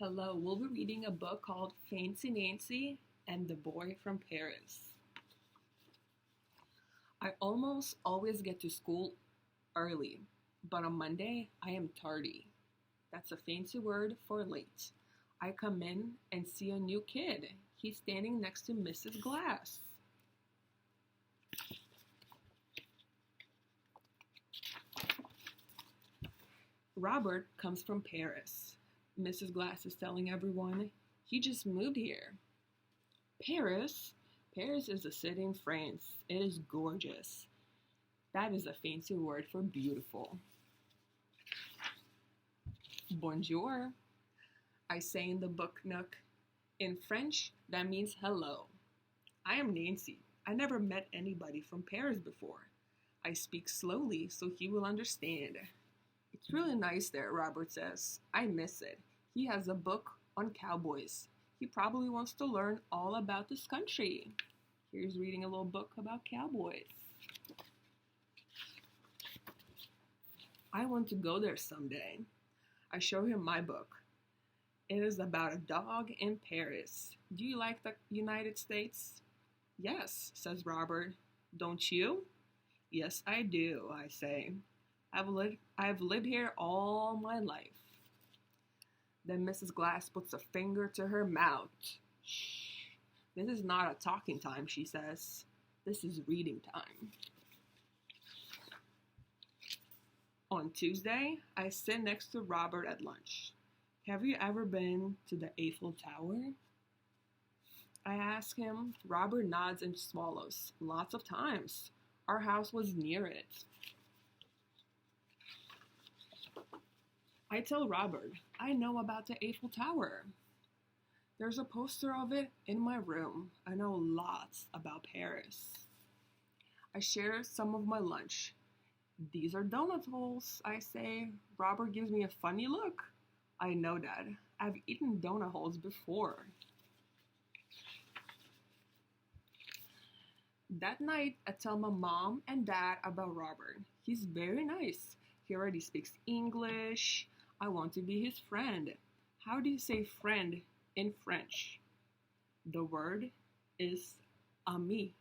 Hello, we'll be reading a book called Fancy Nancy and the Boy from Paris. I almost always get to school early, but on Monday I am tardy. That's a fancy word for late. I come in and see a new kid. He's standing next to Mrs. Glass. Robert comes from Paris. Mrs. Glass is telling everyone he just moved here. Paris? Paris is a city in France. It is gorgeous. That is a fancy word for beautiful. Bonjour, I say in the book nook. In French, that means hello. I am Nancy. I never met anybody from Paris before. I speak slowly so he will understand. It's really nice there, Robert says. I miss it. He has a book on cowboys. He probably wants to learn all about this country. Here's reading a little book about cowboys. I want to go there someday. I show him my book. It is about a dog in Paris. Do you like the United States? Yes, says Robert. Don't you? Yes, I do, I say. I've lived here all my life. Then Mrs. Glass puts a finger to her mouth. Shh. This is not a talking time, she says. This is reading time. On Tuesday, I sit next to Robert at lunch. Have you ever been to the Eiffel Tower? I ask him. Robert nods and swallows. Lots of times. Our house was near it. I tell Robert, I know about the Eiffel Tower. There's a poster of it in my room. I know lots about Paris. I share some of my lunch. These are donut holes, I say. Robert gives me a funny look. I know that. I've eaten donut holes before. That night, I tell my mom and dad about Robert. He's very nice. He already speaks English. I want to be his friend. How do you say friend in French? The word is ami,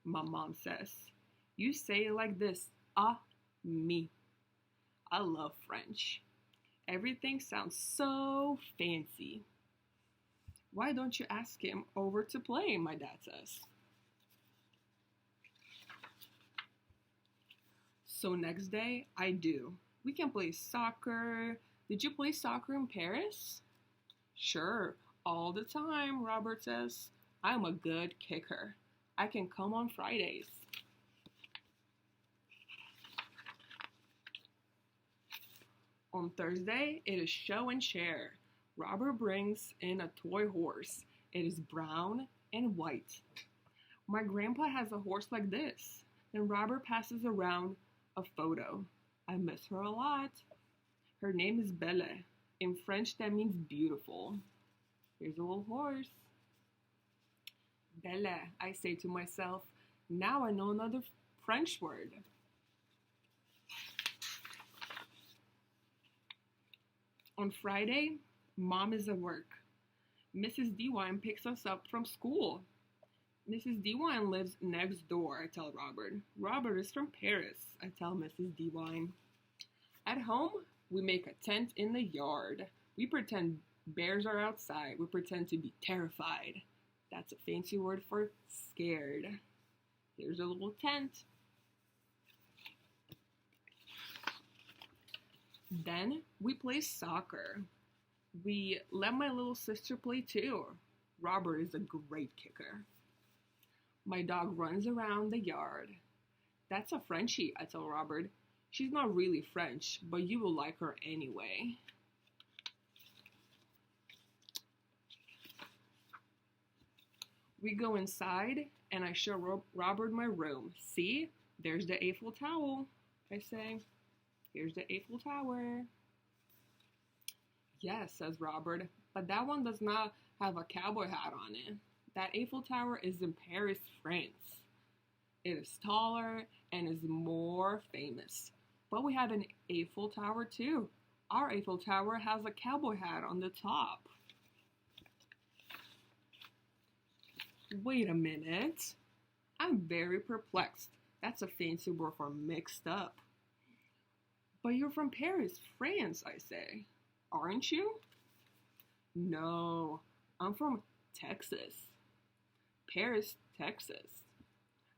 my mom says. You say it like this, ami. I love French. Everything sounds so fancy. Why don't you ask him over to play, my dad says. So next day, I do. We can play soccer. Did you play soccer in Paris? Sure, all the time, Robert says. I'm a good kicker. I can come on Fridays. On Thursday, it is show and share. Robert brings in a toy horse. It is brown and white. My grandpa has a horse like this. Then Robert passes around a photo. I miss her a lot. Her name is Belle. In French, that means beautiful. Here's a little horse. Belle, I say to myself. Now I know another French word. On Friday, Mom is at work. Mrs. Dewine picks us up from school. Mrs. Dewine lives next door, I tell Robert. Robert is from Paris, I tell Mrs. Dewine. At home, we make a tent in the yard. We pretend bears are outside. We pretend to be terrified. That's a fancy word for scared. Here's a little tent. Then we play soccer. We let my little sister play too. Robert is a great kicker. My dog runs around the yard. That's a Frenchie, I tell Robert. She's not really French, but you will like her anyway. We go inside, and I show Robert my room. See, there's the Eiffel Tower, I say. Here's the Eiffel Tower. Yes, says Robert, but that one does not have a cowboy hat on it. That Eiffel Tower is in Paris, France. It is taller and is more famous. But we have an Eiffel Tower too. Our Eiffel Tower has a cowboy hat on the top. Wait a minute. I'm very perplexed. That's a fancy word for mixed up. But you're from Paris, France, I say. Aren't you? No, I'm from Texas. Paris, Texas,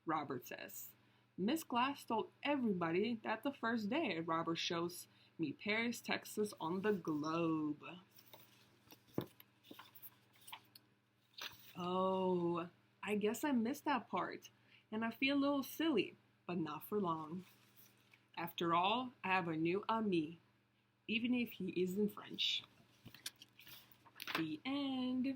Robert says. Miss Glass told everybody that the first day Robert shows me Paris, Texas on the globe. Oh, I guess I missed that part, and I feel a little silly, but not for long. After all, I have a new ami, even if he isn't French. The end.